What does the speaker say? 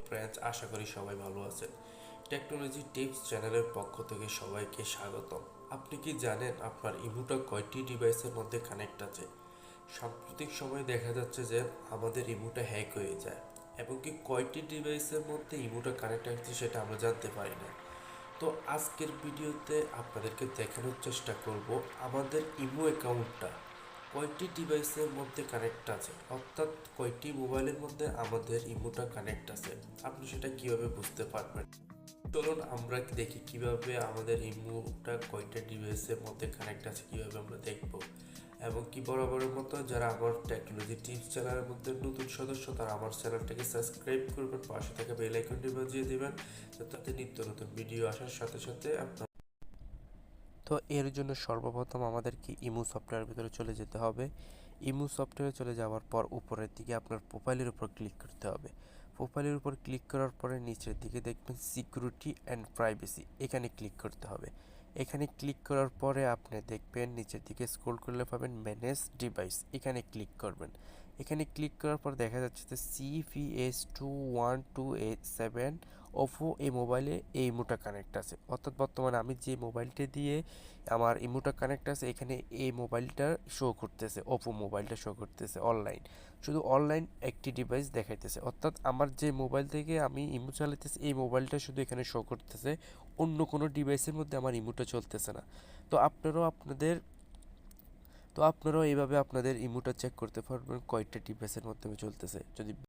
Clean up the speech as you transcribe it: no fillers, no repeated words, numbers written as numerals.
Friends, আশা করি সবাই ভালো আছেন। টেকনোলজি টিপস চ্যানেলের পক্ষ থেকে সবাইকে স্বাগতম। আপনি কি জানেন আপনার ইমুটা কয়টি ডিভাইসের মধ্যে কানেক্ট আছে? সাম্প্রতিক সময়ে দেখা যাচ্ছে যে আমাদের ইমুটা হ্যাক হয়ে যায় এবং কি কয়টি ডিভাইসের মধ্যে ইমুটা কানেক্ট আছে সেটা আমরা জানতে পারি না। তো আজকের ভিডিওতে আপনাদেরকে দেখানোর চেষ্টা করব আমাদের ইমো অ্যাকাউন্টটা কয়টি ডিভাইসের মধ্যে কানেক্ট আছে, অর্থাৎ কয়টি মোবাইলের মধ্যে আমাদের ইমোটা কানেক্ট আছে। আপনি সেটা কিভাবে বুঝতে পারবেন? চলুন আমরা দেখি কিভাবে আমাদের ইমোটা কয়টা ডিভাইসের মধ্যে কানেক্ট আছে, কিভাবে আমরা দেখব। এবং কি বরাবরের মতো যারা আমার টেকনোলজি টিপস চ্যানেলের মধ্যে নতুন সদস্য, তারা আমার চ্যানেলটাকে সাবস্ক্রাইব করবেন, পাশে থাকা বেল আইকনটি বাজিয়ে দেবেন, যাতে নিত্য নতুন ভিডিও আসার সাথে সাথে আপনার। তো এর জন্য সর্বপ্রথম আমাদেরকে ইমো সফটওয়্যারের ভিতরে চলে যেতে হবে। ইমো সফটওয়্যারে চলে যাওয়ার পর উপরের দিকে আপনার প্রোফাইলের উপর ক্লিক করতে হবে। প্রোফাইলের উপর ক্লিক করার পরে নিচের দিকে দেখবেন সিকিউরিটি অ্যান্ড প্রাইভেসি, এখানে ক্লিক করতে হবে। এখানে ক্লিক করার পরে আপনি দেখবেন নিচের দিকে স্ক্রল করলে পাবেন ম্যানেজ ডিভাইস, এখানে ক্লিক করবেন। এখানে ক্লিক করার পর দেখা যাচ্ছে যে CVS21287 ওপো এই মোবাইলে এই ইমোটা কানেক্ট আছে, অর্থাৎ বর্তমানে আমি যে মোবাইলটা দিয়ে আমার ইমোটা কানেক্ট আছে এখানে এই মোবাইলটা শো করতেছে, ওপো মোবাইলটা শো করতেছে অনলাইন, শুধু অনলাইন একটি ডিভাইস দেখাইতেছে, অর্থাৎ আমার যে মোবাইল থেকে আমি ইমো চালাইতেছি এই মোবাইলটা শুধু এখানে শো করতেছে, অন্য কোনো ডিভাইসের মধ্যে আমার ইমোটা চলতেছে না। তো আপনারাও এইভাবে আপনাদের ইমোটা চেক করতে পারবেন কয়টা ডিভাইসের মধ্যে চলতেছে। যদি